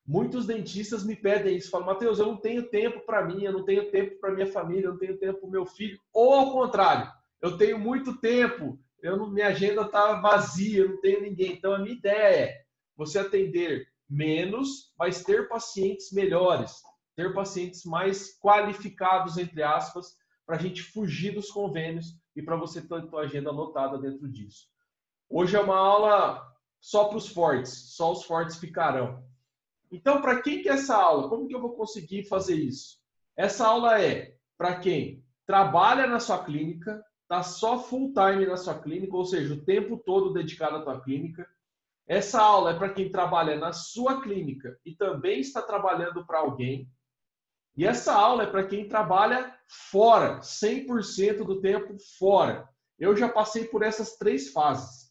Muitos dentistas me pedem isso, falam, Matheus, eu não tenho tempo para mim, eu não tenho tempo para minha família, eu não tenho tempo para o meu filho. Ou ao contrário, eu tenho muito tempo, minha agenda está vazia, eu não tenho ninguém. Então a minha ideia é você atender menos, mas ter pacientes melhores, ter pacientes mais qualificados, entre aspas, para a gente fugir dos convênios e para você ter a tua agenda anotada dentro disso. Hoje é uma aula só para os fortes, só os fortes ficarão. Então, para quem que é essa aula? Como que eu vou conseguir fazer isso? Essa aula é para quem trabalha na sua clínica, está só full time na sua clínica, ou seja, o tempo todo dedicado à tua clínica. Essa aula é para quem trabalha na sua clínica e também está trabalhando para alguém. E essa aula é para quem trabalha fora, 100% do tempo fora. Eu já passei por essas 3 fases.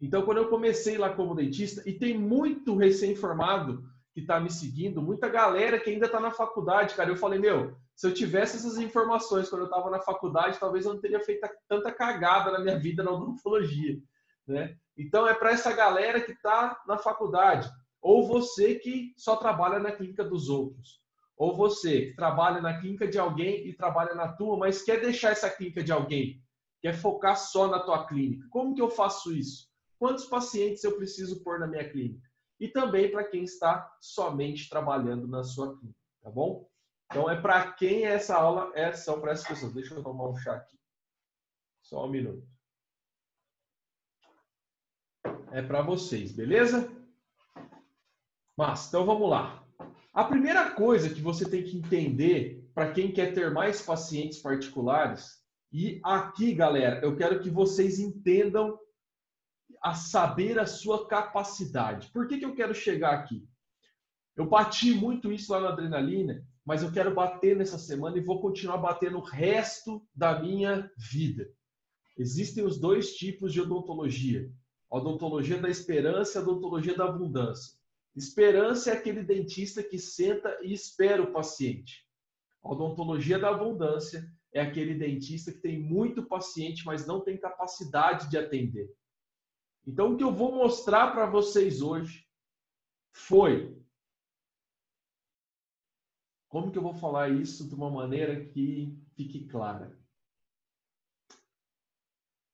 Então, quando eu comecei lá como dentista, e tem muito recém-formado que está me seguindo, muita galera que ainda está na faculdade, cara, eu falei, se eu tivesse essas informações quando eu estava na faculdade, talvez eu não teria feito tanta cagada na minha vida na odontologia, né? Então, é para essa galera que está na faculdade, ou você que só trabalha na clínica dos outros, ou você que trabalha na clínica de alguém e trabalha na tua, mas quer deixar essa clínica de alguém, quer focar só na tua clínica. Como que eu faço isso? Quantos pacientes eu preciso pôr na minha clínica? E também para quem está somente trabalhando na sua clínica, tá bom? Então, é para quem essa aula são para essas pessoas. Deixa eu tomar um chá aqui. Só um minuto. É para vocês, beleza? Mas, então vamos lá. A primeira coisa que você tem que entender para quem quer ter mais pacientes particulares, e aqui, galera, eu quero que vocês entendam a saber a sua capacidade. Por que eu quero chegar aqui? Eu bati muito isso lá na adrenalina, mas eu quero bater nessa semana e vou continuar batendo o resto da minha vida. Existem os 2 tipos de odontologia. A odontologia da esperança e a odontologia da abundância. Esperança é aquele dentista que senta e espera o paciente. A odontologia da abundância é aquele dentista que tem muito paciente, mas não tem capacidade de atender. Então, o que eu vou mostrar para vocês hoje foi como que eu vou falar isso de uma maneira que fique clara.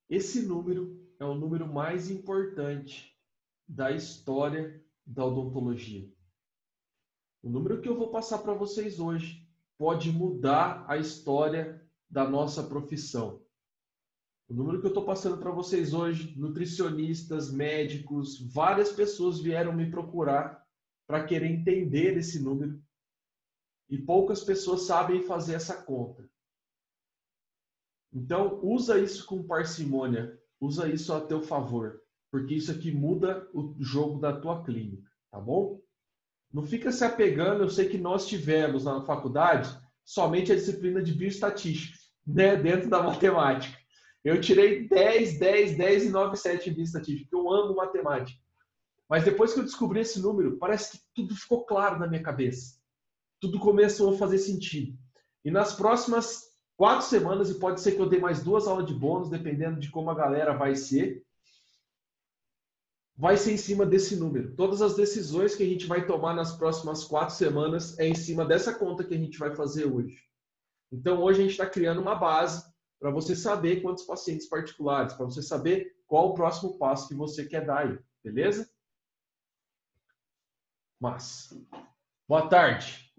Esse número é o número mais importante da história da odontologia. O número que eu vou passar para vocês hoje pode mudar a história da nossa profissão. O número que eu estou passando para vocês hoje, nutricionistas, médicos, várias pessoas vieram me procurar para querer entender esse número e poucas pessoas sabem fazer essa conta. Então, usa isso com parcimônia, usa isso a teu favor, porque isso aqui muda o jogo da tua clínica, tá bom? Não fica se apegando, eu sei que nós tivemos na faculdade somente a disciplina de bioestatística, né, dentro da matemática. Eu tirei 10 e 9,7 em bioestatística, porque eu amo matemática. Mas depois que eu descobri esse número, parece que tudo ficou claro na minha cabeça. Tudo começou a fazer sentido. E nas próximas 4 semanas, e pode ser que eu dê mais 2 aulas de bônus, dependendo de como a galera vai ser em cima desse número. Todas as decisões que a gente vai tomar nas próximas 4 semanas é em cima dessa conta que a gente vai fazer hoje. Então, hoje a gente está criando uma base para você saber quantos pacientes particulares, para você saber qual o próximo passo que você quer dar aí, beleza? Mas, boa tarde.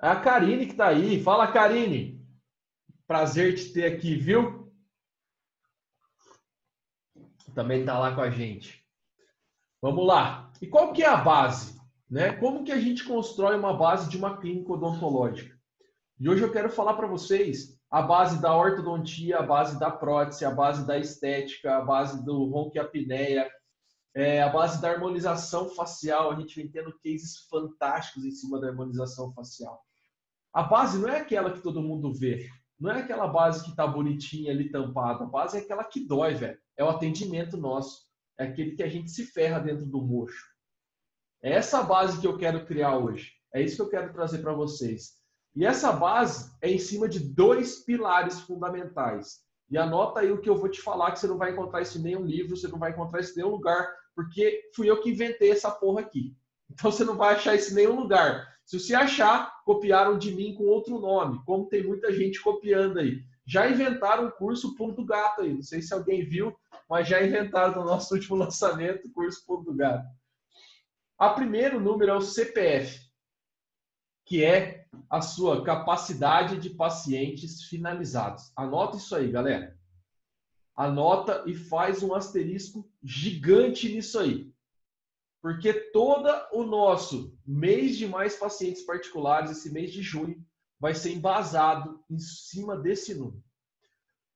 É a Karine que está aí. Fala, Karine. Prazer te ter aqui, viu? Também está lá com a gente. Vamos lá. E qual que é a base? Né? Como que a gente constrói uma base de uma clínica odontológica? E hoje eu quero falar para vocês a base da ortodontia, a base da prótese, a base da estética, a base do ronquiapneia, a base da harmonização facial. A gente vem tendo cases fantásticos em cima da harmonização facial. A base não é aquela que todo mundo vê. Não é aquela base que está bonitinha ali tampada. A base é aquela que dói, velho. É o atendimento nosso. É aquele que a gente se ferra dentro do mocho. É essa base que eu quero criar hoje. É isso que eu quero trazer para vocês. E essa base é em cima de 2 pilares fundamentais. E anota aí o que eu vou te falar, que você não vai encontrar isso em nenhum livro, você não vai encontrar isso em nenhum lugar, porque fui eu que inventei essa porra aqui. Então você não vai achar isso em nenhum lugar. Se você achar, copiaram de mim com outro nome, como tem muita gente copiando aí. Já inventaram o curso Pulo do Gato aí. Não sei se alguém viu, mas já inventaram no nosso último lançamento o curso Pulo do Gato. A primeiro número é o CPF, que é a sua capacidade de pacientes finalizados. Anota isso aí, galera. Anota e faz um asterisco gigante nisso aí. Porque todo o nosso mês de mais pacientes particulares, esse mês de junho, vai ser embasado em cima desse número.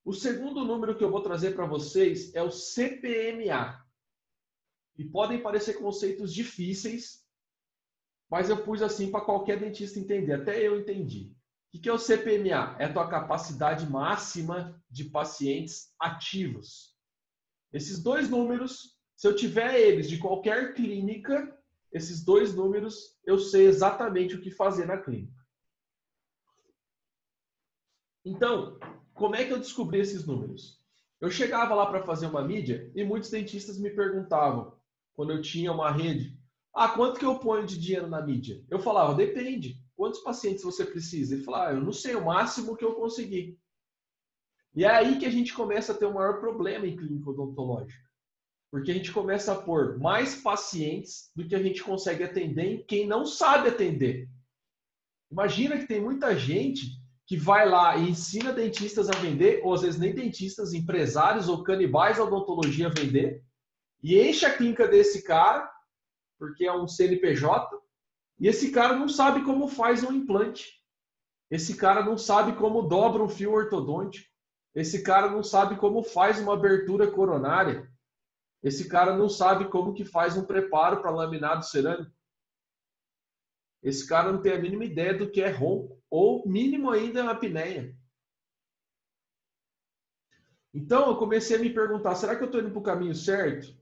O segundo número que eu vou trazer para vocês é o CPMA. E podem parecer conceitos difíceis, mas eu pus assim para qualquer dentista entender. Até eu entendi. O que é o CPMA? É a tua capacidade máxima de pacientes ativos. Esses dois números, se eu tiver eles de qualquer clínica, esses dois números, eu sei exatamente o que fazer na clínica. Então, como é que eu descobri esses números? Eu chegava lá para fazer uma mídia e muitos dentistas me perguntavam, quando eu tinha uma rede, quanto que eu ponho de dinheiro na mídia? Eu falava, depende. Quantos pacientes você precisa? Ele falava, eu não sei, o máximo que eu conseguir. E é aí que a gente começa a ter o maior problema em clínica odontológica. Porque a gente começa a pôr mais pacientes do que a gente consegue atender em quem não sabe atender. Imagina que tem muita gente que vai lá e ensina dentistas a vender, ou às vezes nem dentistas, empresários ou canibais da odontologia a vender, e enche a clínica desse cara, porque é um CNPJ, e esse cara não sabe como faz um implante. Esse cara não sabe como dobra um fio ortodôntico. Esse cara não sabe como faz uma abertura coronária. Esse cara não sabe como que faz um preparo para laminado cerâmico. Esse cara não tem a mínima ideia do que é ronco, ou mínimo ainda a apneia. Então eu comecei a me perguntar, será que eu estou indo para o caminho certo?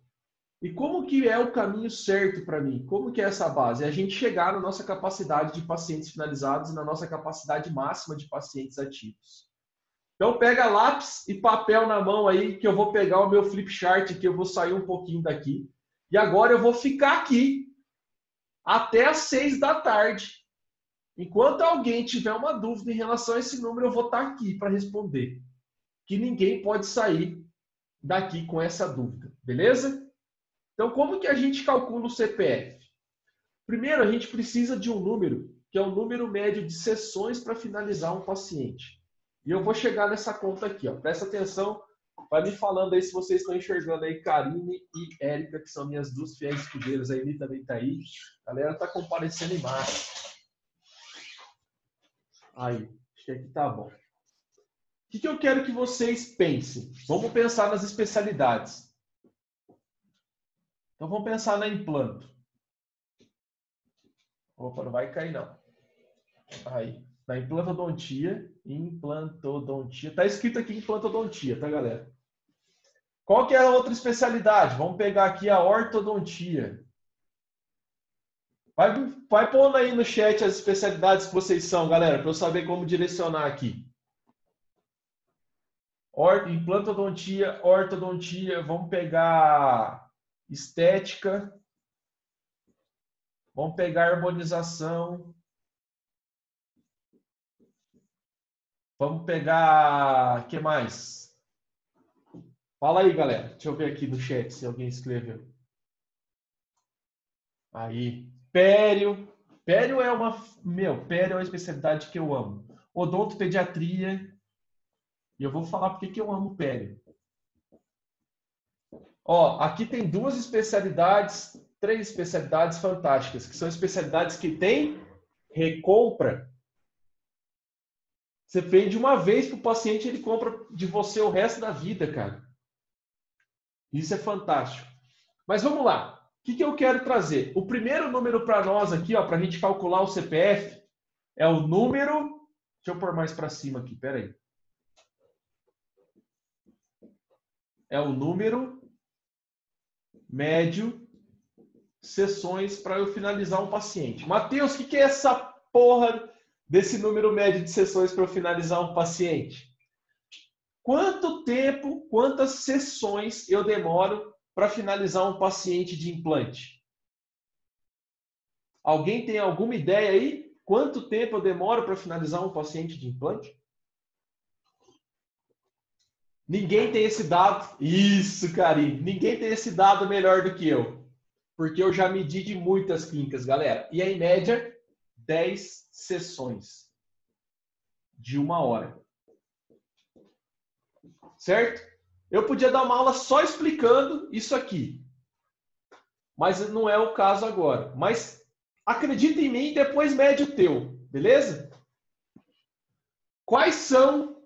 E como que é o caminho certo para mim? Como que é essa base? É a gente chegar na nossa capacidade de pacientes finalizados e na nossa capacidade máxima de pacientes ativos. Então pega lápis e papel na mão aí, que eu vou pegar o meu flip chart, que eu vou sair um pouquinho daqui. E agora eu vou ficar aqui até às 6 da tarde. Enquanto alguém tiver uma dúvida em relação a esse número, eu vou estar aqui para responder. Que ninguém pode sair daqui com essa dúvida, beleza? Então, como que a gente calcula o CPF? Primeiro, a gente precisa de um número, que é o número médio de sessões para finalizar um paciente. E eu vou chegar nessa conta aqui, ó. Presta atenção, vai me falando aí se vocês estão enxergando aí Karine e Érica, que são minhas duas fiéis escudeiras. A Eli também está aí. A galera está comparecendo em massa. Aí, acho que aqui tá bom. O que eu quero que vocês pensem? Vamos pensar nas especialidades. Então vamos pensar na implanto. Opa, não vai cair não. Aí, na implantodontia, tá escrito aqui implantodontia, tá, galera? Qual que é a outra especialidade? Vamos pegar aqui a ortodontia. Vai pondo aí no chat as especialidades que vocês são, galera, para eu saber como direcionar aqui. Implantodontia, ortodontia, vamos pegar estética, vamos pegar harmonização, vamos pegar, o que mais? Fala aí, galera. Deixa eu ver aqui no chat se alguém escreveu. Aí, pério. Pério é uma especialidade que eu amo. Odontopediatria. E eu vou falar porque que eu amo pério. Ó, aqui tem duas especialidades, três especialidades fantásticas, que são especialidades que tem recompra. Você vende uma vez para o paciente, ele compra de você o resto da vida, cara. Isso é fantástico. Mas vamos lá. O que eu quero trazer? O primeiro número para nós aqui, para a gente calcular o CPF, é o número... Deixa eu pôr mais para cima aqui, peraí. É o número médio sessões para eu finalizar um paciente. Matheus, o que é essa porra desse número médio de sessões para eu finalizar um paciente? Quanto tempo, quantas sessões eu demoro para finalizar um paciente de implante? Alguém tem alguma ideia aí? Quanto tempo eu demoro para finalizar um paciente de implante? Ninguém tem esse dado. Isso, Karim. Ninguém tem esse dado melhor do que eu. Porque eu já medi de muitas clínicas, galera. E é, em média, 10 sessões de 1 hora. Certo? Eu podia dar uma aula só explicando isso aqui. Mas não é o caso agora. Mas acredita em mim, depois mede o teu. Beleza? Quais são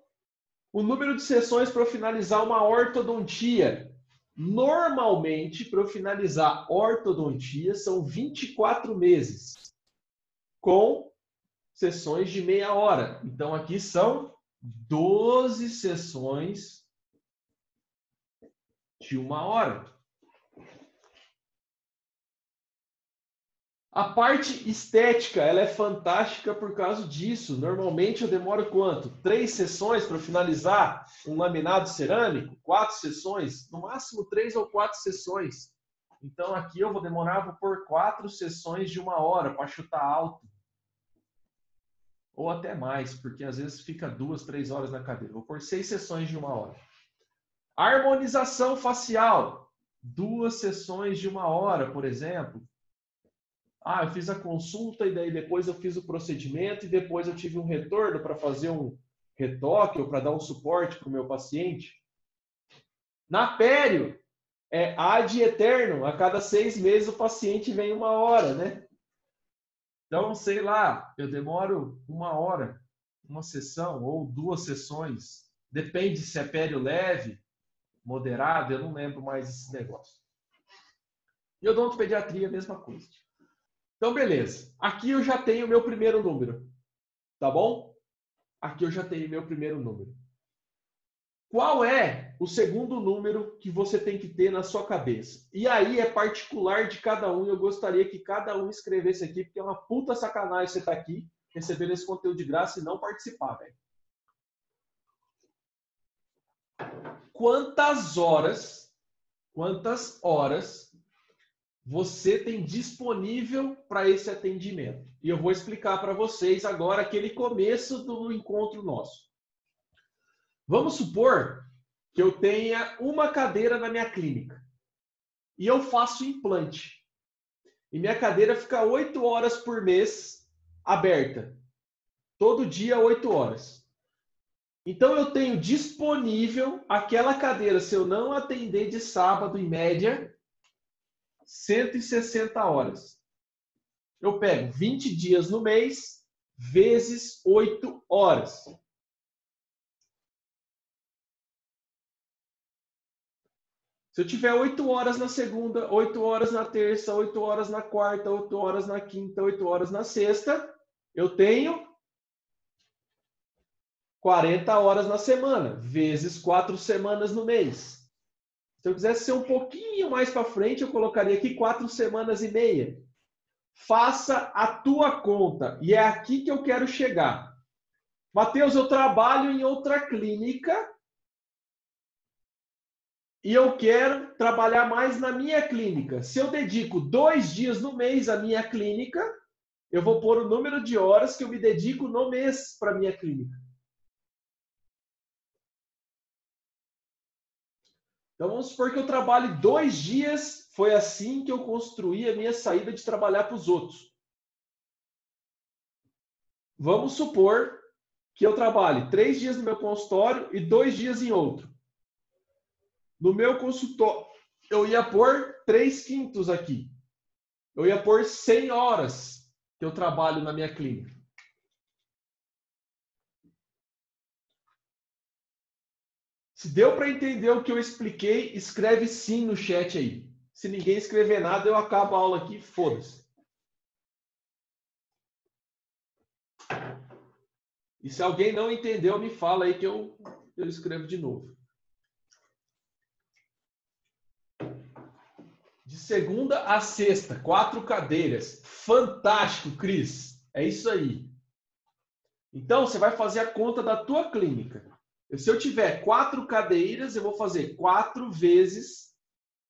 o número de sessões para eu finalizar uma ortodontia? Normalmente, para eu finalizar ortodontia, são 24 meses, com sessões de meia hora. Então, aqui são 12 sessões de 1 hora. A parte estética, ela é fantástica por causa disso. Normalmente eu demoro quanto? 3 sessões para finalizar um laminado cerâmico? 4 sessões? No máximo 3 ou 4 sessões. Então aqui eu vou pôr 4 sessões de 1 hora para chutar alto. Ou até mais, porque às vezes fica 2, 3 horas na cadeira. Vou pôr 6 sessões de 1 hora. Harmonização facial. 2 sessões de 1 hora, por exemplo. Eu fiz a consulta e daí depois eu fiz o procedimento e depois eu tive um retorno para fazer um retoque ou para dar um suporte para o meu paciente. Na pério, é ad eterno. A cada 6 meses o paciente vem 1 hora, né? Então, sei lá, eu demoro 1 hora, uma sessão ou 2 sessões. Depende se é pério leve, moderado, eu não lembro mais esse negócio. E odontopediatria, a mesma coisa. Então, beleza. Aqui eu já tenho o meu primeiro número. Tá bom? Aqui eu já tenho o meu primeiro número. Qual é o segundo número que você tem que ter na sua cabeça? E aí é particular de cada um. Eu gostaria que cada um escrevesse aqui, porque é uma puta sacanagem você estar aqui, recebendo esse conteúdo de graça e não participar, velho. Quantas horas você tem disponível para esse atendimento? E eu vou explicar para vocês agora aquele começo do encontro nosso. Vamos supor que eu tenha uma cadeira na minha clínica e eu faço implante. E minha cadeira fica 8 horas por mês aberta. Todo dia, 8 horas. Então eu tenho disponível aquela cadeira, se eu não atender de sábado, em média, 160 horas. Eu pego 20 dias no mês, vezes 8 horas. Se eu tiver 8 horas na segunda, 8 horas na terça, 8 horas na quarta, 8 horas na quinta, 8 horas na sexta, eu tenho 40 horas na semana, vezes 4 semanas no mês. Se eu quisesse ser um pouquinho mais para frente, eu colocaria aqui 4 semanas e meia. Faça a tua conta. E é aqui que eu quero chegar. Matheus, eu trabalho em outra clínica e eu quero trabalhar mais na minha clínica. Se eu dedico 2 dias no mês à minha clínica, eu vou pôr o número de horas que eu me dedico no mês para a minha clínica. Então, vamos supor que eu trabalhe 2 dias. Foi assim que eu construí a minha saída de trabalhar para os outros. Vamos supor que eu trabalhe 3 dias no meu consultório e 2 dias em outro. No meu consultório, eu ia pôr 3/5 aqui. Eu ia pôr 100 horas que eu trabalho na minha clínica. Se deu para entender o que eu expliquei, escreve sim no chat aí. Se ninguém escrever nada, eu acabo a aula aqui, foda-se. E se alguém não entendeu, me fala aí que eu escrevo de novo. De segunda a sexta, 4 cadeiras. Fantástico, Cris. É isso aí. Então, você vai fazer a conta da tua clínica. Se eu tiver 4 cadeiras, eu vou fazer 4 vezes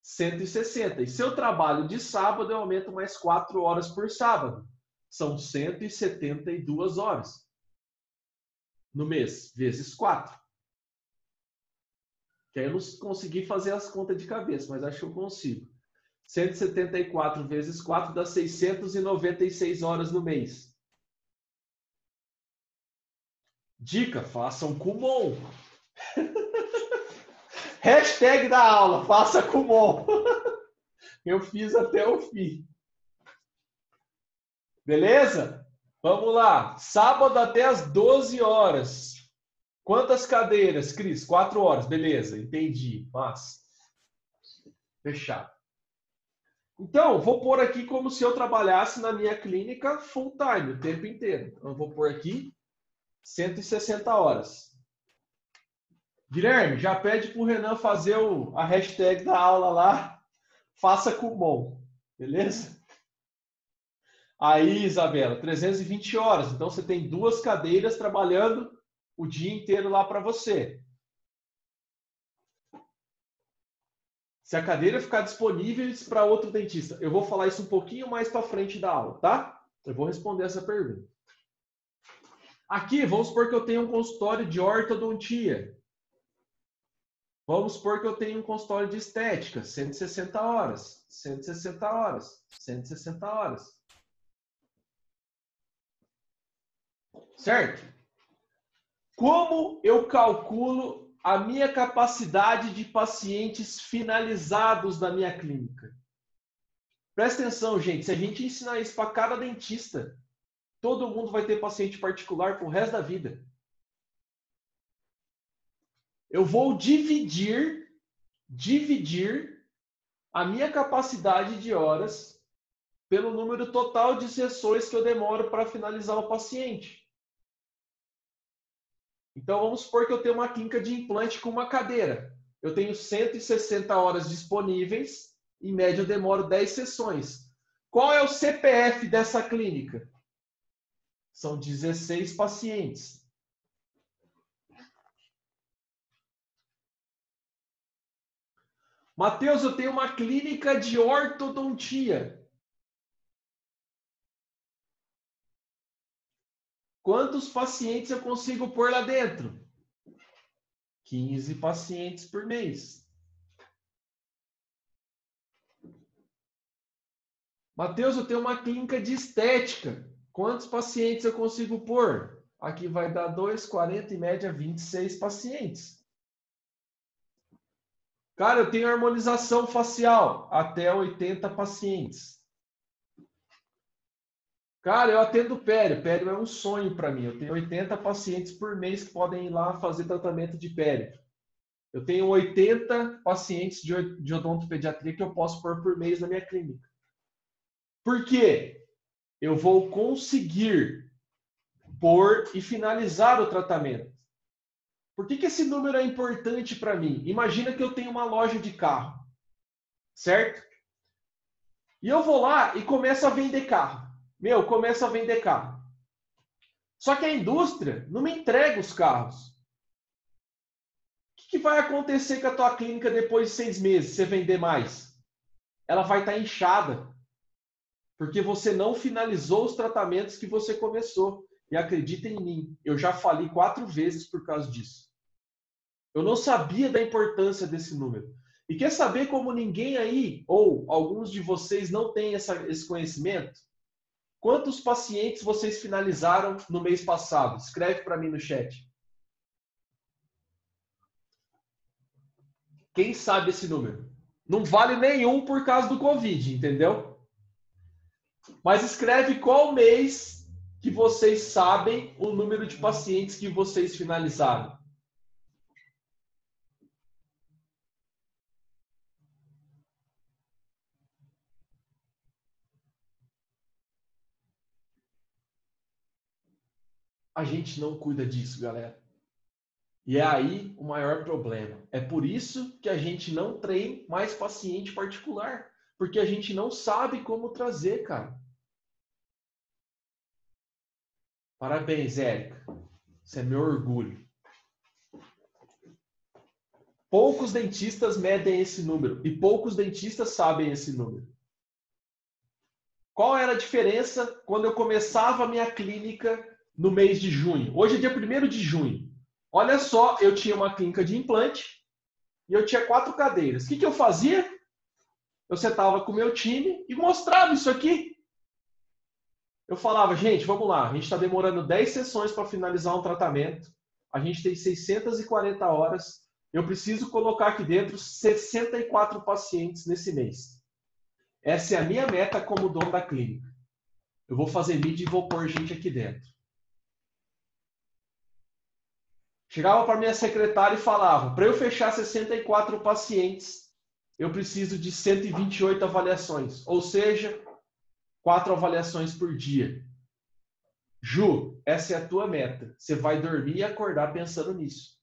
160. E se eu trabalho de sábado, eu aumento mais 4 horas por sábado. São 172 horas no mês, vezes 4. Que aí eu não consegui fazer as contas de cabeça, mas acho que eu consigo. 174 vezes 4 dá 696 horas no mês. Dica, façam Kumon. Hashtag da aula, faça Kumon. Eu fiz até o fim. Beleza? Vamos lá. Sábado até às 12 horas. Quantas cadeiras, Cris? 4 horas. Beleza, entendi. Mas, fechado. Então, vou pôr aqui como se eu trabalhasse na minha clínica full time, o tempo inteiro. Então, eu vou pôr aqui 160 horas. Guilherme, já pede para o Renan fazer a hashtag da aula lá. Faça Kumon. Beleza? Aí, Isabela, 320 horas. Então, você tem 2 cadeiras trabalhando o dia inteiro lá para você. Se a cadeira ficar disponível para outro dentista. Eu vou falar isso um pouquinho mais para frente da aula, tá? Eu vou responder essa pergunta. Aqui, vamos supor que eu tenho um consultório de ortodontia. Vamos supor que eu tenho um consultório de estética, 160 horas, 160 horas, 160 horas. Certo? Como eu calculo a minha capacidade de pacientes finalizados na minha clínica? Presta atenção, gente. Se a gente ensinar isso para cada dentista, todo mundo vai ter paciente particular pro resto da vida. Eu vou dividir a minha capacidade de horas pelo número total de sessões que eu demoro para finalizar o paciente. Então, vamos supor que eu tenho uma clínica de implante com uma cadeira. Eu tenho 160 horas disponíveis, em média eu demoro 10 sessões. Qual é o CPF dessa clínica? São 16 pacientes. Matheus, eu tenho uma clínica de ortodontia. Quantos pacientes eu consigo pôr lá dentro? 15 pacientes por mês. Matheus, eu tenho uma clínica de estética. Quantos pacientes eu consigo pôr? Aqui vai dar 2, 40, em média 26 pacientes. Cara, eu tenho harmonização facial, até 80 pacientes. Cara, eu atendo pério. Pério é um sonho para mim. Eu tenho 80 pacientes por mês que podem ir lá fazer tratamento de pério. Eu tenho 80 pacientes de odontopediatria que eu posso pôr por mês na minha clínica. Por quê? Eu vou conseguir pôr e finalizar o tratamento. Por que esse número é importante para mim? Imagina que eu tenho uma loja de carro, certo? E eu vou lá e começo a vender carro. Começo a vender carro. Só que a indústria não me entrega os carros. O que vai acontecer com a tua clínica depois de 6 meses, se você vender mais? Ela vai estar inchada. Porque você não finalizou os tratamentos que você começou. E acredita em mim, eu já falei 4 vezes por causa disso. Eu não sabia da importância desse número. E quer saber como ninguém aí, ou alguns de vocês, não tem esse conhecimento? Quantos pacientes vocês finalizaram no mês passado? Escreve para mim no chat. Quem sabe esse número? Não vale nenhum por causa do Covid, entendeu? Mas escreve qual mês que vocês sabem o número de pacientes que vocês finalizaram. A gente não cuida disso, galera. E é aí o maior problema. É por isso que a gente não treina mais paciente particular. Porque a gente não sabe como trazer, cara. Parabéns, Érica. Você é meu orgulho. Poucos dentistas medem esse número e poucos dentistas sabem esse número. Qual era a diferença quando eu começava a minha clínica no mês de junho? Hoje é dia 1º de junho. Olha só, eu tinha uma clínica de implante e eu tinha 4 cadeiras. O que eu fazia? Eu sentava com o meu time e mostrava isso aqui. Eu falava, gente, vamos lá, a gente está demorando 10 sessões para finalizar um tratamento. A gente tem 640 horas. Eu preciso colocar aqui dentro 64 pacientes nesse mês. Essa é a minha meta como dono da clínica. Eu vou fazer mídia e vou pôr gente aqui dentro. Chegava para minha secretária e falava, para eu fechar 64 pacientes, eu preciso de 128 avaliações, ou seja, 4 avaliações por dia. Ju, essa é a tua meta. Você vai dormir e acordar pensando nisso.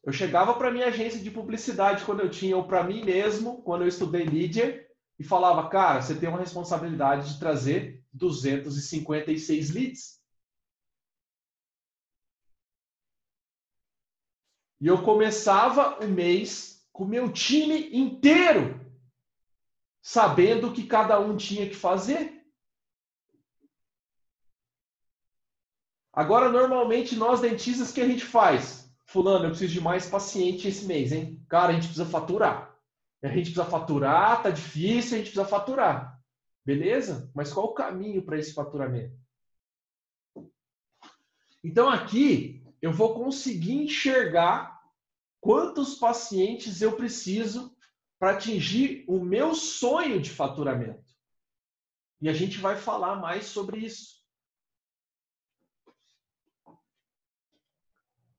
Eu chegava para minha agência de publicidade quando eu tinha, ou para mim mesmo, quando eu estudei mídia, e falava, cara, você tem uma responsabilidade de trazer 256 leads. E eu começava o mês com o meu time inteiro, sabendo o que cada um tinha que fazer. Agora, normalmente, nós dentistas, o que a gente faz? Fulano, eu preciso de mais paciente esse mês, hein? Cara, a gente precisa faturar. A gente precisa faturar, tá difícil, a gente precisa faturar. Beleza? Mas qual o caminho para esse faturamento? Então, aqui, eu vou conseguir enxergar quantos pacientes eu preciso para atingir o meu sonho de faturamento. E a gente vai falar mais sobre isso.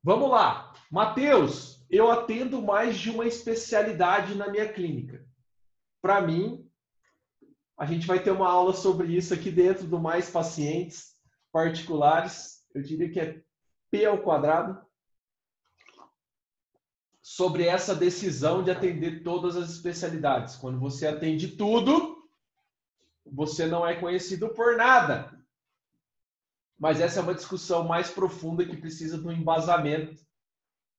Vamos lá. Matheus, eu atendo mais de uma especialidade na minha clínica. Para mim, a gente vai ter uma aula sobre isso aqui dentro do Mais Pacientes Particulares. Eu diria que é P ao quadrado. Sobre essa decisão de atender todas as especialidades. Quando você atende tudo, você não é conhecido por nada. Mas essa é uma discussão mais profunda que precisa de um embasamento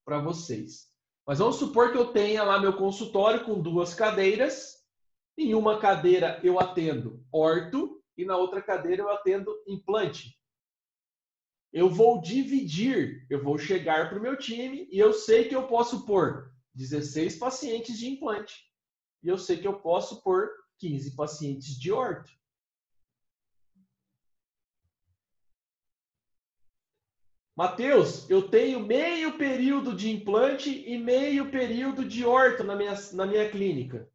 para vocês. Mas vamos supor que eu tenha lá meu consultório com 2 cadeiras. Em uma cadeira eu atendo orto e na outra cadeira eu atendo implante. Eu vou dividir, eu vou chegar para o meu time e eu sei que eu posso pôr 16 pacientes de implante. E eu sei que eu posso pôr 15 pacientes de orto. Matheus, eu tenho meio período de implante e meio período de orto na minha clínica.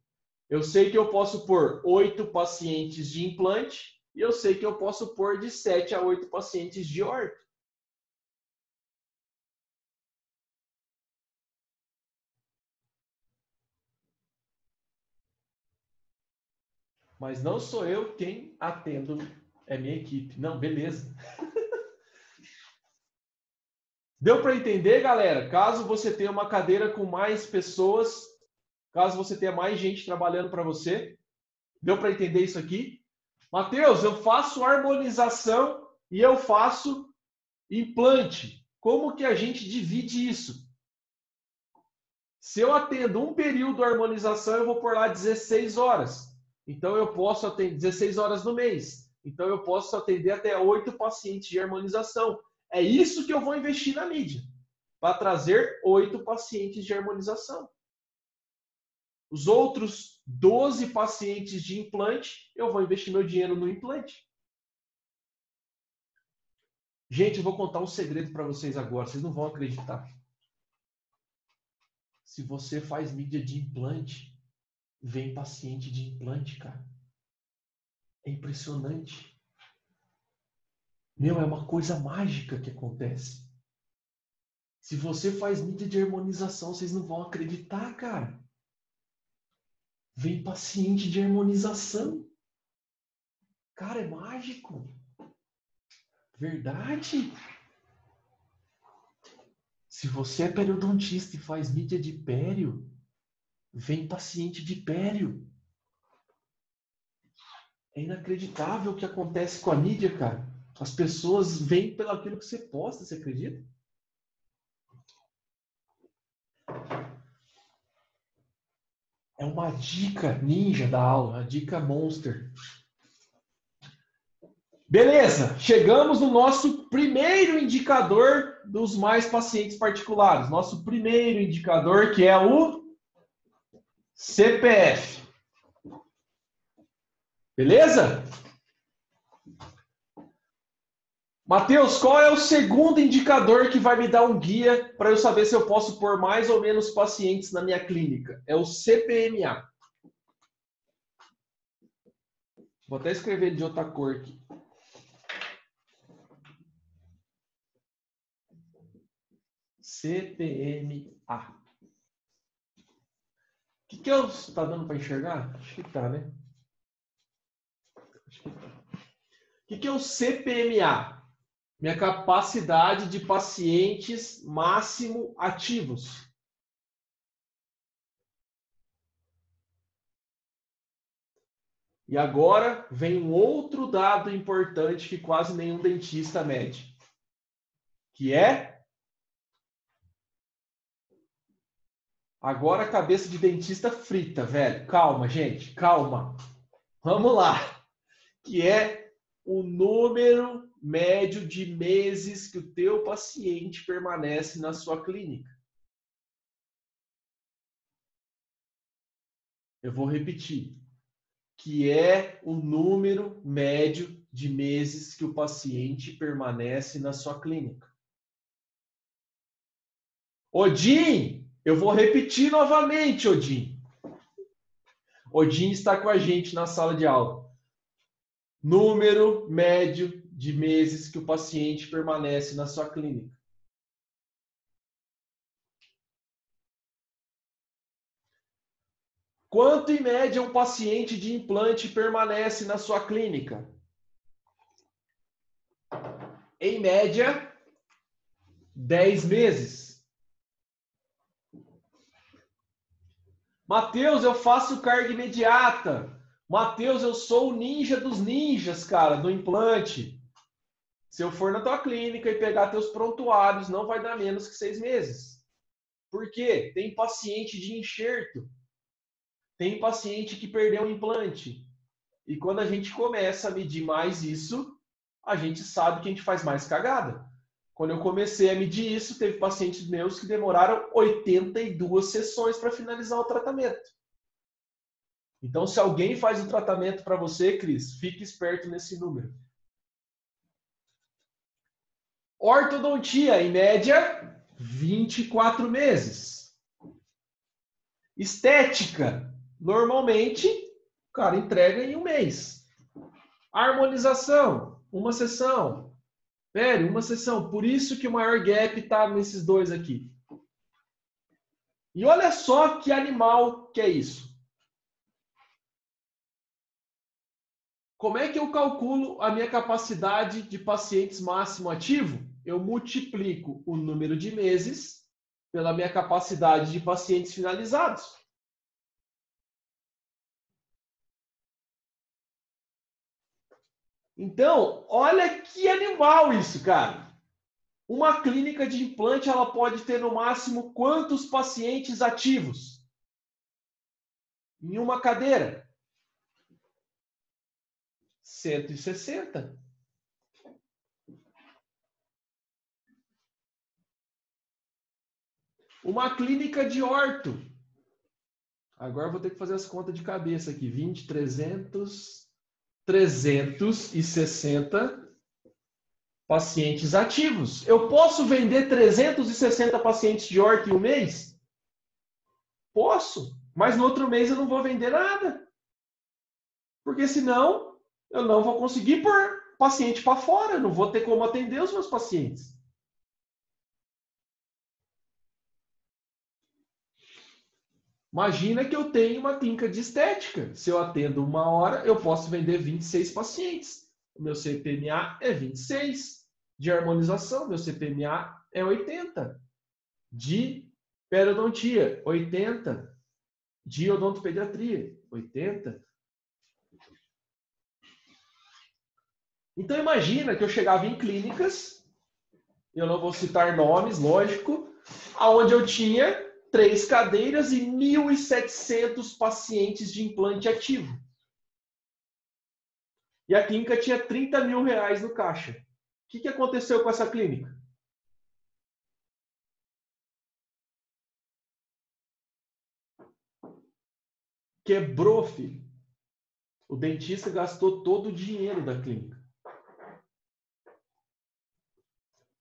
Eu sei que eu posso pôr 8 pacientes de implante e eu sei que eu posso pôr de 7 a 8 pacientes de orto. Mas não sou eu quem atendo, é minha equipe. Não, beleza. Deu para entender, galera? Caso você tenha uma cadeira com mais pessoas, caso você tenha mais gente trabalhando para você, deu para entender isso aqui? Matheus, eu faço harmonização e eu faço implante. Como que a gente divide isso? Se eu atendo um período de harmonização, eu vou por lá 16 horas. Então, eu posso atender 16 horas no mês. Então, eu posso atender até 8 pacientes de harmonização. É isso que eu vou investir na mídia, para trazer 8 pacientes de harmonização. Os outros 12 pacientes de implante, eu vou investir meu dinheiro no implante. Gente, eu vou contar um segredo para vocês agora, vocês não vão acreditar. Se você faz mídia de implante, vem paciente de implante, cara. É impressionante. Meu, é uma coisa mágica que acontece. Se você faz mídia de harmonização, vocês não vão acreditar, cara. Vem paciente de harmonização. Cara, é mágico. Verdade. Se você é periodontista e faz mídia de pério, vem paciente de pério. É inacreditável o que acontece com a mídia, cara. As pessoas vêm pelo aquilo que você posta, você acredita? É uma dica ninja da aula, uma dica monster. Beleza, chegamos no nosso primeiro indicador dos mais pacientes particulares. Nosso primeiro indicador, que é o CPF. Beleza? Matheus, qual é o segundo indicador que vai me dar um guia para eu saber se eu posso pôr mais ou menos pacientes na minha clínica? É o CPMA. Vou até escrever ele de outra cor aqui. CPMA. O que é o... Tá dando para enxergar? Acho que tá, né? Acho que tá. O que é o CPMA? Minha capacidade de pacientes máximo ativos. E agora vem um outro dado importante que quase nenhum dentista mede, que é... Agora a cabeça de dentista frita, velho. Calma, gente, calma. Vamos lá. Que é o número médio de meses que o teu paciente permanece na sua clínica. Eu vou repetir. Que é o número médio de meses que o paciente permanece na sua clínica. Odin, eu vou repetir novamente, Odin. Odin está com a gente na sala de aula. Número médio de meses que o paciente permanece na sua clínica. Quanto, em média, um paciente de implante permanece na sua clínica? Em média, 10 meses. Matheus, eu faço carga imediata. Matheus, eu sou o ninja dos ninjas, cara, do implante. Se eu for na tua clínica e pegar teus prontuários, não vai dar menos que 6 meses. Por quê? Tem paciente de enxerto. Tem paciente que perdeu o implante. E quando a gente começa a medir mais isso, a gente sabe que a gente faz mais cagada. Quando eu comecei a medir isso, teve pacientes meus que demoraram 82 sessões para finalizar o tratamento. Então, se alguém faz o tratamento para você, Cris, fique esperto nesse número. Ortodontia, em média, 24 meses. Estética, normalmente, o cara entrega em um mês. Harmonização, uma sessão. Velho, uma sessão. Por isso que o maior gap está nesses dois aqui. E olha só que animal que é isso. Como é que eu calculo a minha capacidade de pacientes máximo ativo? Eu multiplico o número de meses pela minha capacidade de pacientes finalizados. Então, olha que animal isso, cara. Uma clínica de implante, ela pode ter no máximo quantos pacientes ativos? Em uma cadeira? 160. Uma clínica de orto. Agora eu vou ter que fazer as contas de cabeça aqui. 20, 300, 360 pacientes ativos. Eu posso vender 360 pacientes de orto em um mês? Posso, mas no outro mês eu não vou vender nada. Porque senão eu não vou conseguir pôr paciente para fora, eu não vou ter como atender os meus pacientes. Imagina que eu tenho uma clínica de estética. Se eu atendo 1 hora, eu posso vender 26 pacientes. O meu CPMA é 26. De harmonização, meu CPMA é 80. De periodontia, 80. De odontopediatria, 80. Então imagina que eu chegava em clínicas, eu não vou citar nomes, lógico, aonde eu tinha 3 cadeiras e 1.700 pacientes de implante ativo. E a clínica tinha R$30 mil no caixa. O que aconteceu com essa clínica? Quebrou, filho. O dentista gastou todo o dinheiro da clínica.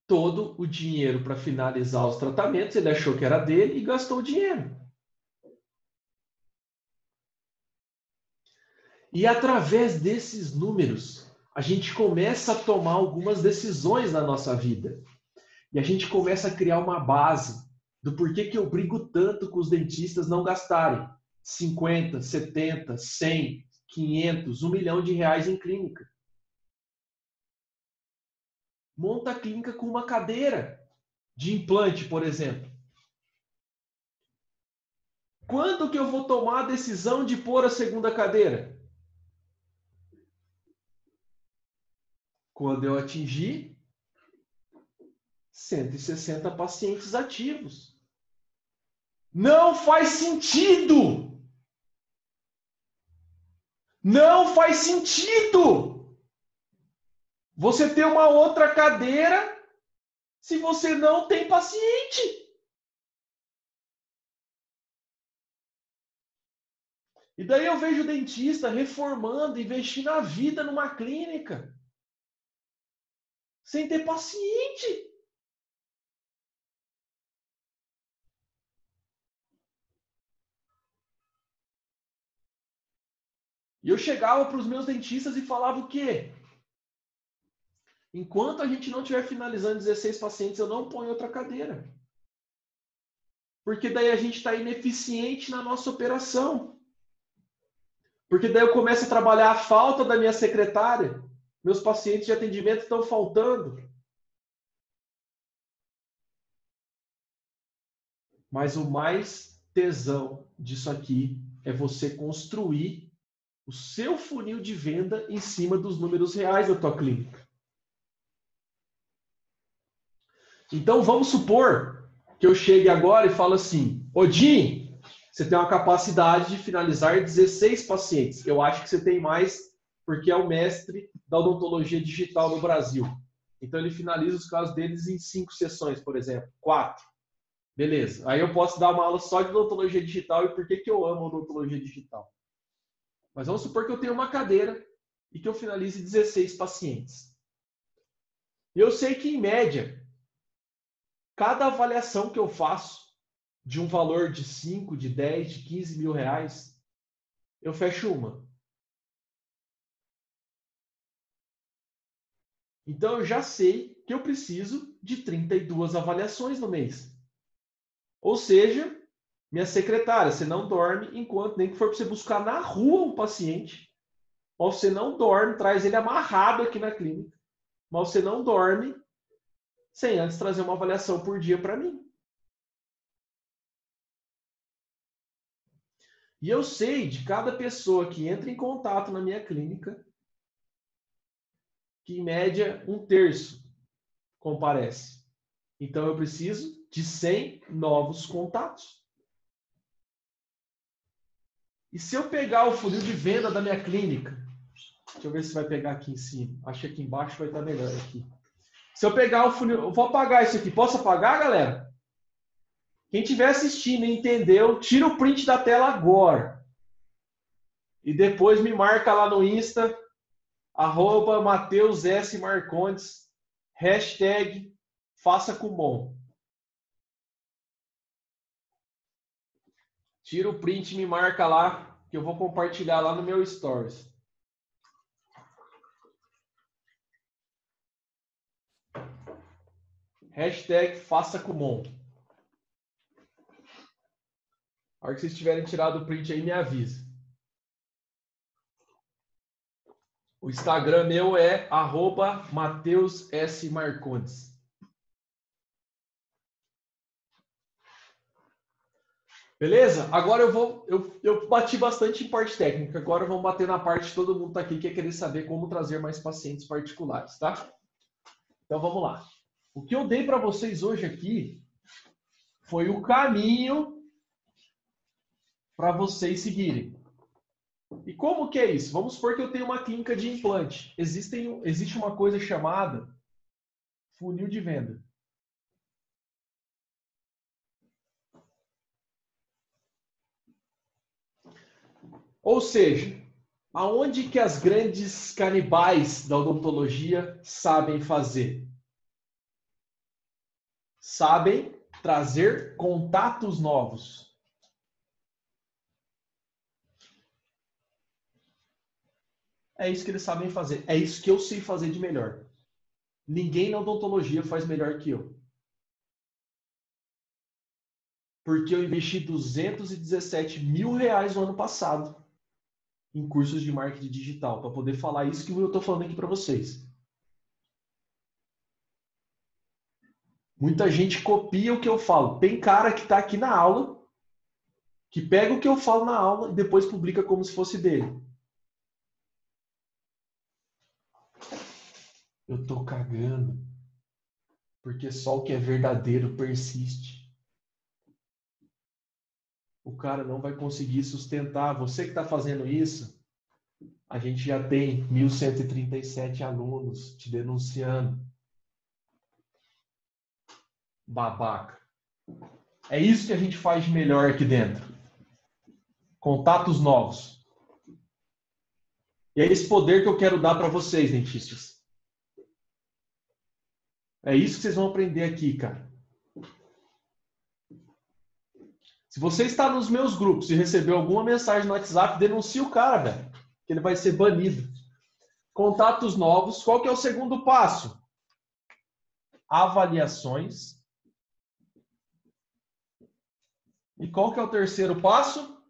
Todo o dinheiro para finalizar os tratamentos, ele achou que era dele e gastou o dinheiro. E através desses números, a gente começa a tomar algumas decisões na nossa vida. E a gente começa a criar uma base do porquê que eu brigo tanto com os dentistas não gastarem 50, 70, 100, 500, R$1 milhão em clínica. Monta a clínica com uma cadeira de implante, por exemplo. Quando que eu vou tomar a decisão de pôr a segunda cadeira? Quando eu atingir 160 pacientes ativos. Não faz sentido! Não faz sentido! Você ter uma outra cadeira se você não tem paciente. E daí eu vejo o dentista reformando, investindo a vida numa clínica, sem ter paciente. E eu chegava para os meus dentistas e falava o quê? Enquanto a gente não estiver finalizando 16 pacientes, eu não ponho outra cadeira. Porque daí a gente está ineficiente na nossa operação. Porque daí eu começo a trabalhar a falta da minha secretária. Meus pacientes de atendimento estão faltando. Mas o mais tesão disso aqui é você construir o seu funil de venda em cima dos números reais da tua clínica. Então, vamos supor que eu chegue agora e falo assim, Odin, você tem uma capacidade de finalizar 16 pacientes. Eu acho que você tem mais, porque é o mestre da odontologia digital no Brasil. Então, ele finaliza os casos deles em 5 sessões, por exemplo, 4. Beleza. Aí eu posso dar uma aula só de odontologia digital e por que eu amo odontologia digital. Mas vamos supor que eu tenho uma cadeira e que eu finalize 16 pacientes. E eu sei que, em média, cada avaliação que eu faço de um valor de 5, de 10, de 15 mil reais, eu fecho uma. Então, eu já sei que eu preciso de 32 avaliações no mês. Ou seja, minha secretária, você não dorme enquanto, nem que for para você buscar na rua um paciente, ou você não dorme, traz ele amarrado aqui na clínica, mas você não dorme sem antes trazer uma avaliação por dia para mim. E eu sei de cada pessoa que entra em contato na minha clínica, que em média 1/3 comparece. Então eu preciso de 100 novos contatos. E se eu pegar o funil de venda da minha clínica, deixa eu ver se vai pegar aqui em cima. Acho que aqui embaixo vai estar melhor aqui. Se eu pegar o funil, eu vou apagar isso aqui. Posso apagar, galera? Quem estiver assistindo e entendeu, tira o print da tela agora. E depois me marca lá no Insta, @MatheusSMarcondes, #FaçaComBom. Tira o print e me marca lá, que eu vou compartilhar lá no meu Stories. #FaçaComBom. A hora que vocês tiverem tirado o print aí, me avisa. O Instagram meu é @MatheusSMarcondes. Beleza? Agora eu bati bastante em parte técnica. Agora vamos bater na parte que todo mundo está aqui, que é querer saber como trazer mais pacientes particulares, tá? Então vamos lá. O que eu dei para vocês hoje aqui foi o caminho para vocês seguirem. E como que é isso? Vamos supor que eu tenho uma clínica de implante. Existe uma coisa chamada funil de venda. Ou seja, aonde que as grandes canibais da odontologia sabem fazer? Sabem trazer contatos novos. É isso que eles sabem fazer. É isso que eu sei fazer de melhor. Ninguém na odontologia faz melhor que eu. Porque eu investi R$217 mil no ano passado em cursos de marketing digital, para poder falar isso que eu estou falando aqui para vocês. Muita gente copia o que eu falo. Tem cara que está aqui na aula, que pega o que eu falo na aula e depois publica como se fosse dele. Eu tô cagando, porque só o que é verdadeiro persiste. O cara não vai conseguir sustentar. Você que está fazendo isso, a gente já tem 1.137 alunos te denunciando. Babaca. É isso que a gente faz de melhor aqui dentro. Contatos novos. E é esse poder que eu quero dar para vocês, dentistas. É isso que vocês vão aprender aqui, cara. Se você está nos meus grupos e recebeu alguma mensagem no WhatsApp, denuncie o cara, velho. Que ele vai ser banido. Contatos novos. Qual que é o segundo passo? Avaliações. E qual que é o terceiro passo?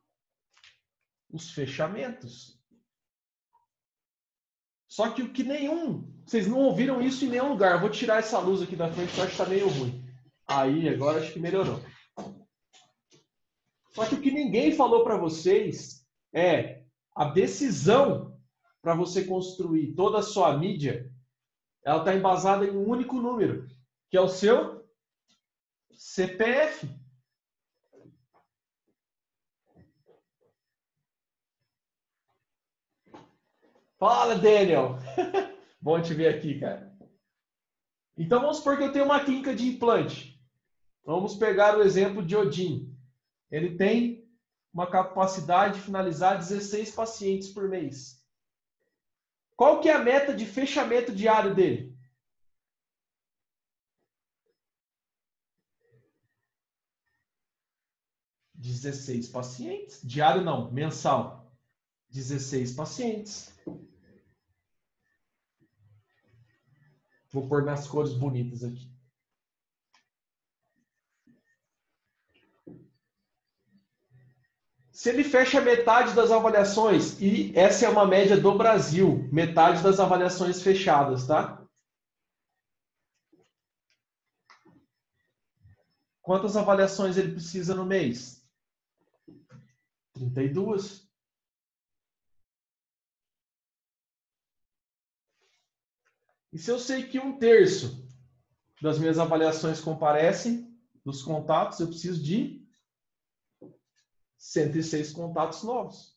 Os fechamentos. Só que o que vocês não ouviram isso em nenhum lugar. Eu vou tirar essa luz aqui da frente, que eu acho que está meio ruim. Aí, agora acho que melhorou. Só que o que ninguém falou para vocês é a decisão para você construir toda a sua mídia, ela está embasada em um único número, que é o seu CPF. Fala, Daniel! Bom te ver aqui, cara. Então vamos supor que eu tenho uma clínica de implante. Vamos pegar o exemplo de Odin. Ele tem uma capacidade de finalizar 16 pacientes por mês. Qual que é a meta de fechamento diário dele? (16 pacientes. Diário não, mensal. 16 pacientes. Vou pôr nas cores bonitas aqui. Se ele fecha metade das avaliações, e essa é uma média do Brasil, metade das avaliações fechadas, tá? Quantas avaliações ele precisa no mês? 32. E se eu sei que 1/3 das minhas avaliações comparecem, dos contatos, eu preciso de 106 contatos novos.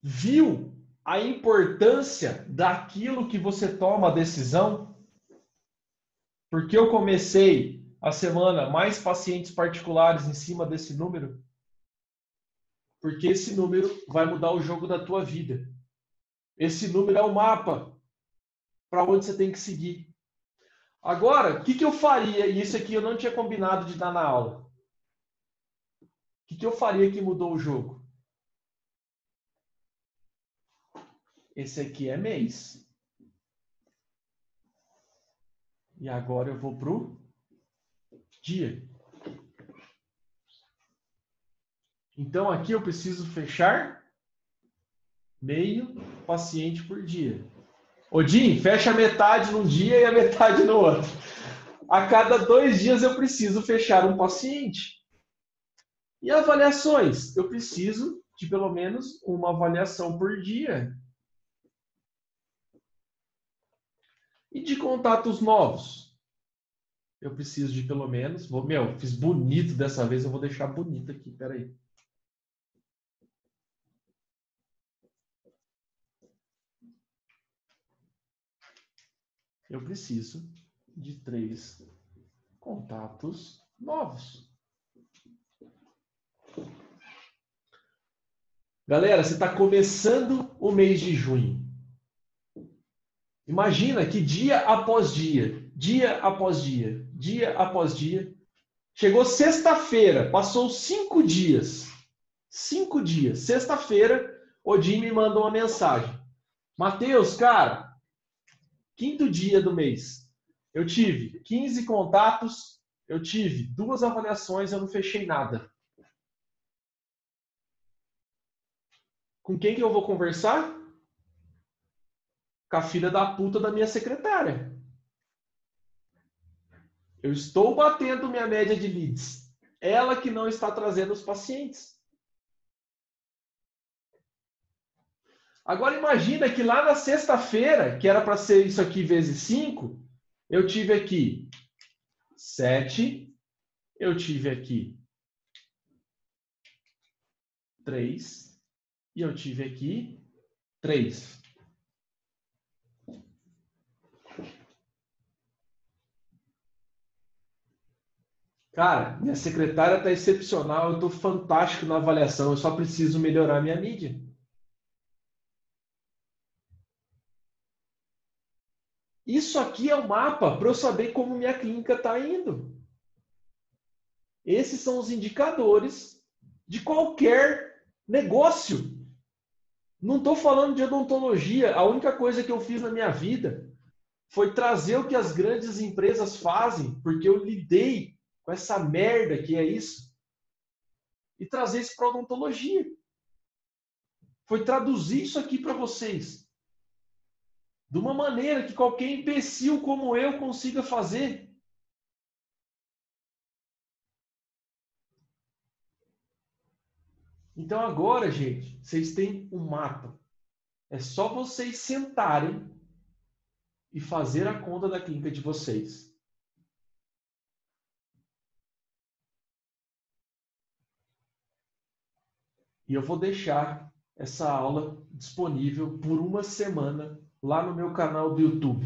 Viu a importância daquilo que você toma a decisão? Porque eu comecei a semana mais pacientes particulares em cima desse número? Porque esse número vai mudar o jogo da tua vida. Esse número é o mapa para onde você tem que seguir. Agora, o que eu faria? E isso aqui eu não tinha combinado de dar na aula. O que eu faria que mudou o jogo? Esse aqui é mês. E agora eu vou para o dia. Então aqui eu preciso fechar meio paciente por dia. Odin, fecha metade num dia e a metade no outro. A cada 2 dias eu preciso fechar um paciente. E avaliações? Eu preciso de pelo menos uma avaliação por dia. E de contatos novos? Eu preciso de pelo menos... fiz bonito dessa vez, eu vou deixar bonito aqui, peraí. Eu preciso de 3 contatos novos. Galera, você está começando o mês de junho. Imagina que dia após dia, dia após dia, dia após dia, chegou sexta-feira, passou 5 dias. 5 dias. Sexta-feira, Odin me manda uma mensagem. Matheus, cara, 5º dia do mês. Eu tive 15 contatos, eu tive 2 avaliações, eu não fechei nada. Com quem que eu vou conversar? Com a filha da puta da minha secretária. Eu estou batendo minha média de leads. Ela que não está trazendo os pacientes. Agora imagina que lá na sexta-feira, que era para ser isso aqui vezes 5, eu tive aqui 7, eu tive aqui 3 e eu tive aqui 3. Cara, minha secretária está excepcional, eu estou fantástico na avaliação, eu só preciso melhorar minha mídia. Isso aqui é o mapa para eu saber como minha clínica está indo. Esses são os indicadores de qualquer negócio. Não estou falando de odontologia. A única coisa que eu fiz na minha vida foi trazer o que as grandes empresas fazem, porque eu lidei com essa merda que é isso, e trazer isso para a odontologia. Foi traduzir isso aqui para vocês. De uma maneira que qualquer imbecil como eu consiga fazer. Então agora, gente, vocês têm um mapa. É só vocês sentarem e fazer a conta da clínica de vocês. E eu vou deixar essa aula disponível por uma semana lá no meu canal do YouTube.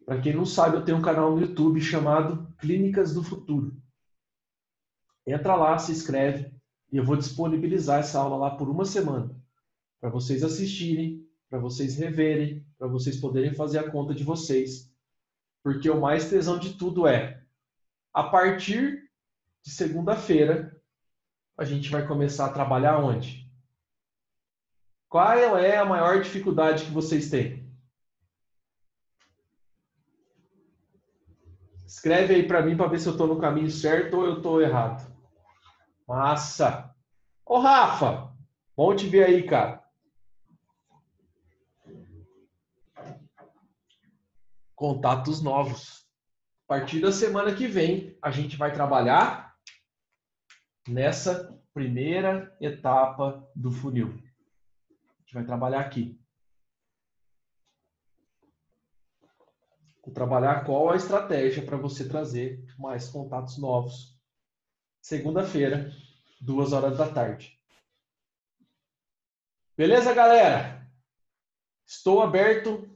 Para quem não sabe, eu tenho um canal no YouTube chamado Clínicas do Futuro. Entra lá, se inscreve e eu vou disponibilizar essa aula lá por uma semana. Para vocês assistirem, para vocês reverem, para vocês poderem fazer a conta de vocês. Porque o mais tesão de tudo é, a partir de segunda-feira, a gente vai começar a trabalhar onde? Qual é a maior dificuldade que vocês têm? Escreve aí para mim para ver se eu estou no caminho certo ou eu estou errado. Massa! Ô, Rafa! Bom te ver aí, cara. Contatos novos. A partir da semana que vem, a gente vai trabalhar nessa primeira etapa do funil. A gente vai trabalhar aqui. Vou trabalhar qual a estratégia para você trazer mais contatos novos. Segunda-feira, 2 horas da tarde. Beleza, galera? Estou aberto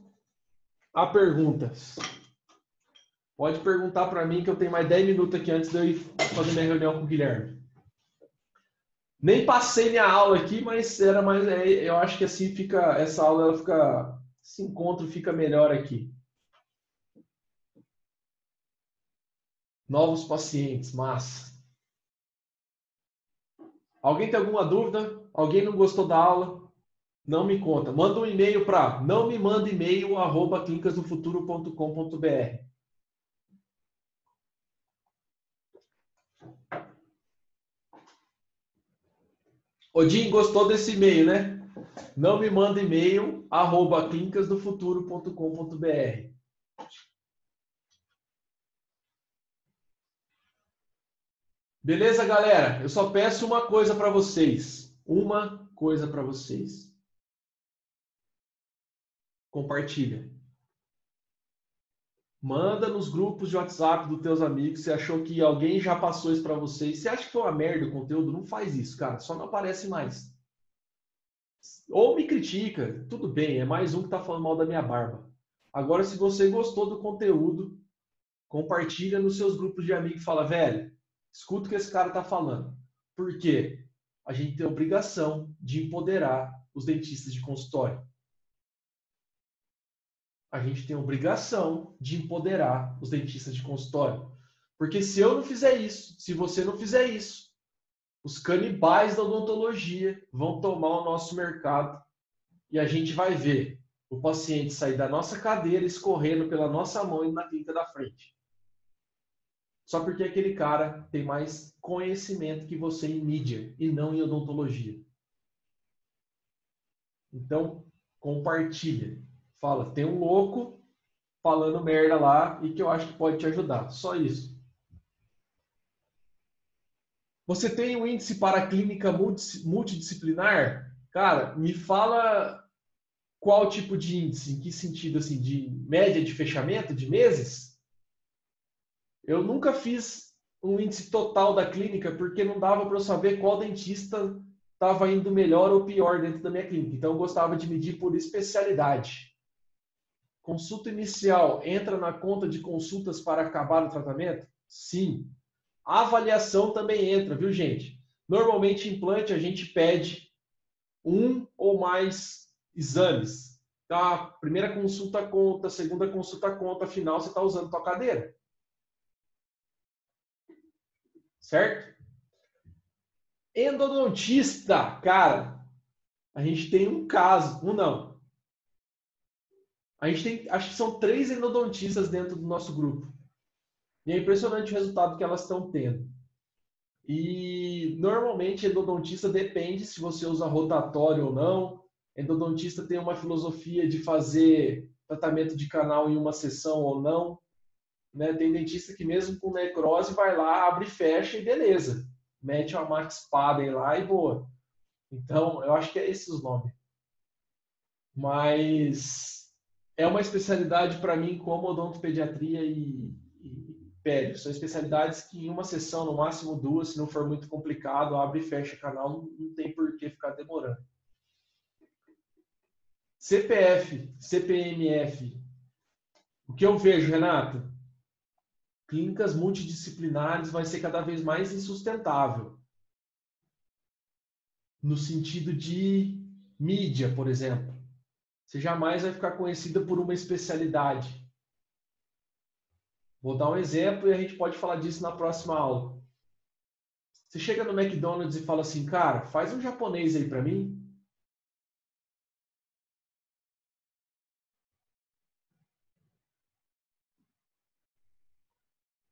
a perguntas. Pode perguntar para mim que eu tenho mais 10 minutos aqui antes de eu ir fazer minha reunião com o Guilherme. Nem passei minha aula aqui, mas era mais, eu acho que assim fica, essa aula ela fica, esse encontro fica melhor aqui. Novos pacientes, massa. Alguém tem alguma dúvida? Alguém não gostou da aula? Não me conta. Manda um e-mail para não-me-manda-e-mail@clinicasdofuturo.com.br. Odin, gostou desse e-mail, né? Não me manda e-mail @clinicasdofuturo.com.br. Beleza, galera? Eu só peço uma coisa para vocês. uma coisa para vocês. Compartilha. Manda nos grupos de WhatsApp dos teus amigos. Você achou que alguém já passou isso para vocês? Você acha que foi uma merda o conteúdo? Não faz isso, cara. Só não aparece mais. Ou me critica. Tudo bem, é mais um que está falando mal da minha barba. Agora, se você gostou do conteúdo, compartilha nos seus grupos de amigos e fala, velho, escuta o que esse cara está falando. Por quê? A gente tem a obrigação de empoderar os dentistas de consultório. A gente tem a obrigação de empoderar os dentistas de consultório. Porque se eu não fizer isso, se você não fizer isso, os canibais da odontologia vão tomar o nosso mercado e a gente vai ver o paciente sair da nossa cadeira escorrendo pela nossa mão e na clínica da frente. Só porque aquele cara tem mais conhecimento que você em mídia e não em odontologia. Então, compartilha. Fala, tem um louco falando merda lá e que eu acho que pode te ajudar. Só isso. Você tem um índice para clínica multidisciplinar? Cara, me fala qual tipo de índice, em que sentido, assim, de média de fechamento de meses? Eu nunca fiz um índice total da clínica porque não dava para eu saber qual dentista estava indo melhor ou pior dentro da minha clínica. Então eu gostava de medir por especialidade. Consulta inicial entra na conta de consultas para acabar o tratamento? Sim. A avaliação também entra, viu, gente? Normalmente, implante, a gente pede um ou mais exames. Então, a primeira consulta conta, a segunda consulta conta, afinal, você está usando a tua cadeira. Certo? Endodontista, cara, a gente tem um caso, não. A gente tem, acho que são 3 endodontistas dentro do nosso grupo. E é impressionante o resultado que elas estão tendo. E normalmente endodontista depende se você usa rotatório ou não. Endodontista tem uma filosofia de fazer tratamento de canal em uma sessão ou não. Né? Tem dentista que mesmo com necrose vai lá, abre e fecha e beleza. Mete uma Max Padden lá e boa. Então, eu acho que é esses os nomes. Mas é uma especialidade para mim como odontopediatria e pério. São especialidades que em uma sessão, no máximo 2, se não for muito complicado, abre e fecha canal, não tem por que ficar demorando. CPF, CPMF. O que eu vejo, Renato? Clínicas multidisciplinares vai ser cada vez mais insustentável. No sentido de mídia, por exemplo. Você jamais vai ficar conhecida por uma especialidade. Vou dar um exemplo e a gente pode falar disso na próxima aula. Você chega no McDonald's e fala assim, cara, faz um japonês aí para mim.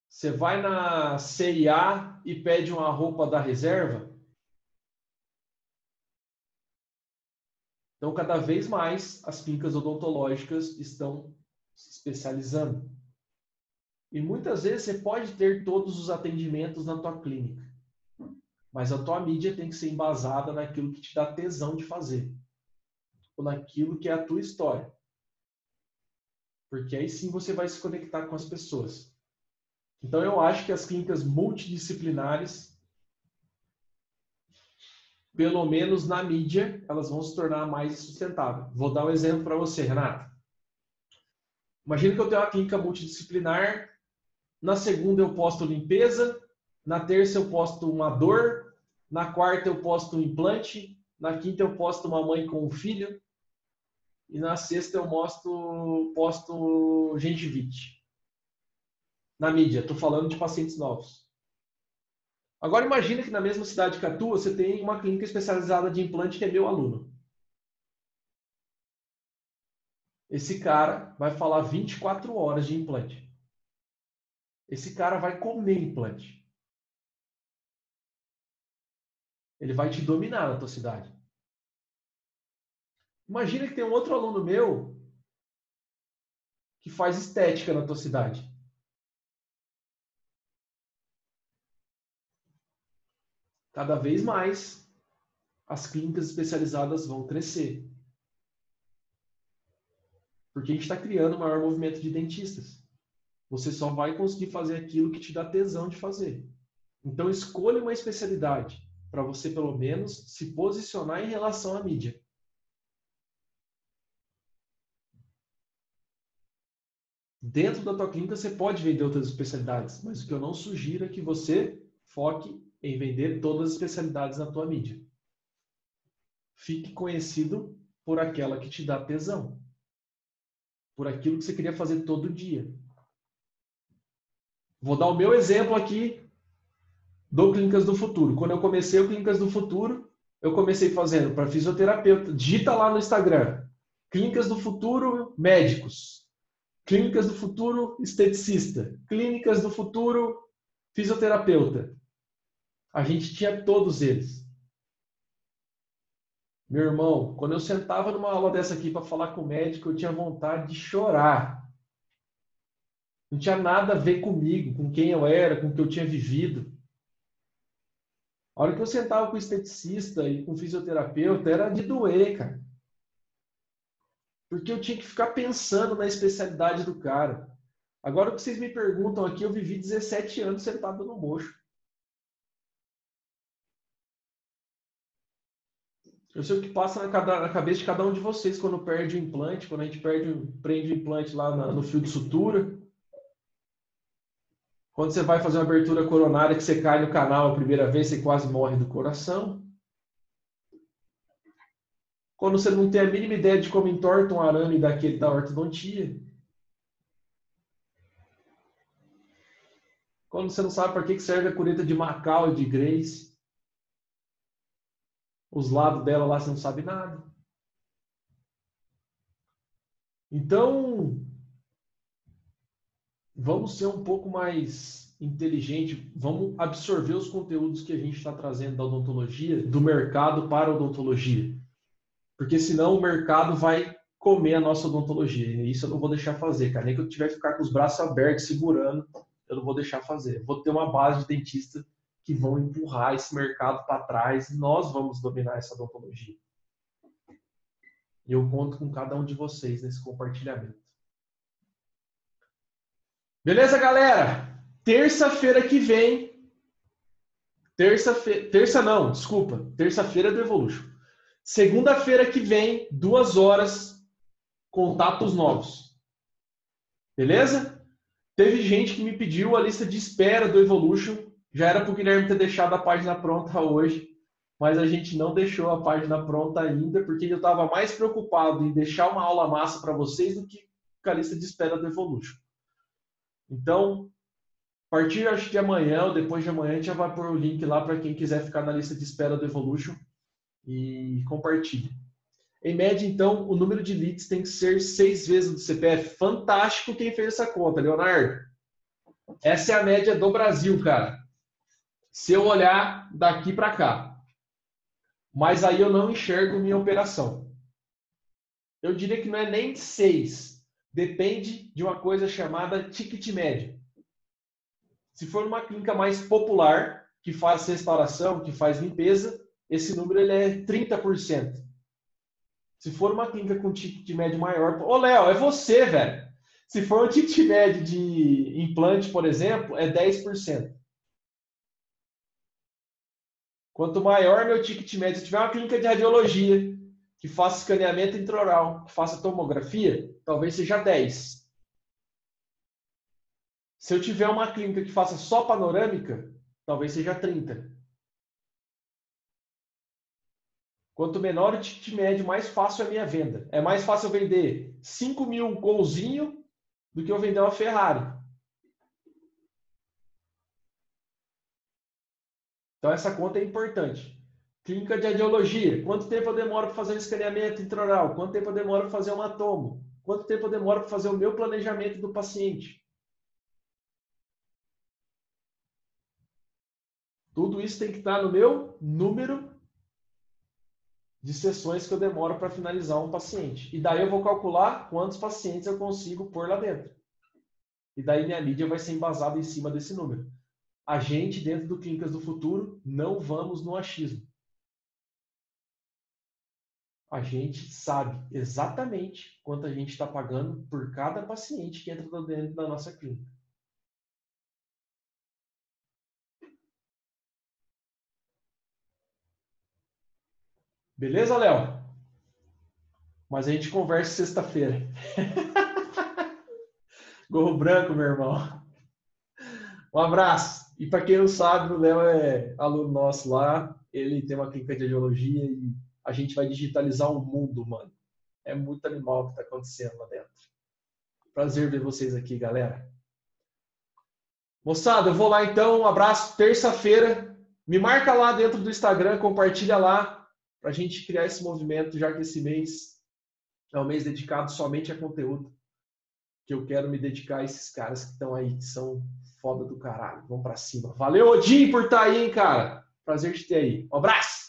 Você vai na CIA e pede uma roupa da reserva. Então, cada vez mais as clínicas odontológicas estão se especializando. E muitas vezes você pode ter todos os atendimentos na tua clínica. Mas a tua mídia tem que ser embasada naquilo que te dá tesão de fazer. Ou naquilo que é a tua história. Porque aí sim você vai se conectar com as pessoas. Então eu acho que as clínicas multidisciplinares, pelo menos na mídia, elas vão se tornar mais sustentáveis. Vou dar um exemplo para você, Renato. Imagina que eu tenho uma clínica multidisciplinar, na segunda eu posto limpeza, na terça eu posto uma dor, na quarta eu posto um implante, na quinta eu posto uma mãe com um filho e na sexta eu posto gengivite. Na mídia, estou falando de pacientes novos. Agora imagina que na mesma cidade que a tua, você tem uma clínica especializada de implante que é meu aluno. Esse cara vai falar 24 horas de implante. Esse cara vai comer implante. Ele vai te dominar na tua cidade. Imagina que tem um outro aluno meu que faz estética na tua cidade. Cada vez mais as clínicas especializadas vão crescer. Porque a gente está criando o maior movimento de dentistas. Você só vai conseguir fazer aquilo que te dá tesão de fazer. Então, escolha uma especialidade para você, pelo menos, se posicionar em relação à mídia. Dentro da tua clínica, você pode vender outras especialidades, mas o que eu não sugiro é que você foque em vender todas as especialidades na tua mídia. Fique conhecido por aquela que te dá tesão. Por aquilo que você queria fazer todo dia. Vou dar o meu exemplo aqui do Clínicas do Futuro. Quando eu comecei o Clínicas do Futuro, eu comecei fazendo para fisioterapeuta. Digita lá no Instagram. Clínicas do Futuro Médicos. Clínicas do Futuro Esteticista. Clínicas do Futuro Fisioterapeuta. A gente tinha todos eles. Meu irmão, quando eu sentava numa aula dessa aqui para falar com o médico, eu tinha vontade de chorar. Não tinha nada a ver comigo, com quem eu era, com o que eu tinha vivido. A hora que eu sentava com o esteticista e com o fisioterapeuta, era de doer, cara. Porque eu tinha que ficar pensando na especialidade do cara. Agora, o que vocês me perguntam aqui, eu vivi 17 anos sentado no mocho. Eu sei o que passa na cabeça de cada um de vocês quando perde o implante, quando a gente prende o implante lá no fio de sutura. Quando você vai fazer uma abertura coronária que você cai no canal a primeira vez, você quase morre do coração. Quando você não tem a mínima ideia de como entorta um arame daquele da ortodontia. Quando você não sabe para que serve a cureta de Macau e de Grace. Os lados dela lá você não sabe nada. Então, vamos ser um pouco mais inteligente, vamos absorver os conteúdos que a gente está trazendo da odontologia, do mercado para a odontologia. Porque senão o mercado vai comer a nossa odontologia. E isso eu não vou deixar fazer, cara. Nem que eu tiver que ficar com os braços abertos, segurando, eu não vou deixar fazer. Eu vou ter uma base de dentista que vão empurrar esse mercado para trás e nós vamos dominar essa odontologia. E eu conto com cada um de vocês nesse compartilhamento. Beleza, galera? Terça-feira que vem. Terça-feira do Evolution. Segunda-feira que vem, 2 horas, contatos novos. Beleza? Teve gente que me pediu a lista de espera do Evolution. Já era para o Guilherme ter deixado a página pronta hoje, mas a gente não deixou a página pronta ainda, porque eu estava mais preocupado em deixar uma aula massa para vocês do que com a lista de espera do Evolution. Então, a partir acho que de amanhã ou depois de amanhã, a gente já vai pôr o link lá para quem quiser ficar na lista de espera do Evolution e compartilhe. Em média, então, o número de leads tem que ser 6 vezes do CPF. Fantástico quem fez essa conta, Leonardo. Essa é a média do Brasil, cara. Se eu olhar daqui para cá. Mas aí eu não enxergo minha operação. Eu diria que não é nem 6. Depende de uma coisa chamada ticket médio. Se for uma clínica mais popular, que faz restauração, que faz limpeza, esse número ele é 30%. Se for uma clínica com ticket médio maior... Ô, Léo, é você, velho. Se for um ticket médio de implante, por exemplo, é 10%. Quanto maior meu ticket médio, se tiver uma clínica de radiologia, que faça escaneamento intraoral, que faça tomografia, talvez seja 10%. Se eu tiver uma clínica que faça só panorâmica, talvez seja 30%. Quanto menor o ticket médio, mais fácil é a minha venda. É mais fácil eu vender 5 mil golzinho do que eu vender uma Ferrari. Então essa conta é importante. Clínica de radiologia. Quanto tempo eu demoro para fazer um escaneamento intraoral? Quanto tempo eu demoro para fazer uma tomo? Quanto tempo eu demoro para fazer o meu planejamento do paciente? Tudo isso tem que estar no meu número de sessões que eu demoro para finalizar um paciente. E daí eu vou calcular quantos pacientes eu consigo pôr lá dentro. E daí minha mídia vai ser embasada em cima desse número. A gente, dentro do Clínicas do Futuro, não vamos no achismo. a gente sabe exatamente quanto a gente está pagando por cada paciente que entra dentro da nossa clínica. Beleza, Léo? Mas a gente conversa sexta-feira. Gorro branco, meu irmão. Um abraço. E para quem não sabe, o Léo é aluno nosso lá. Ele tem uma clínica de radiologia e a gente vai digitalizar o mundo, mano. É muito animal o que está acontecendo lá dentro. Prazer ver vocês aqui, galera. Moçada, eu vou lá então. Um abraço. Terça-feira. Me marca lá dentro do Instagram, compartilha lá para a gente criar esse movimento, já que esse mês é um mês dedicado somente a conteúdo. Que eu quero me dedicar a esses caras que estão aí, que são foda do caralho. Vamos pra cima. Valeu, Odin, por estar aí, hein, cara. Prazer de ter aí. Um abraço!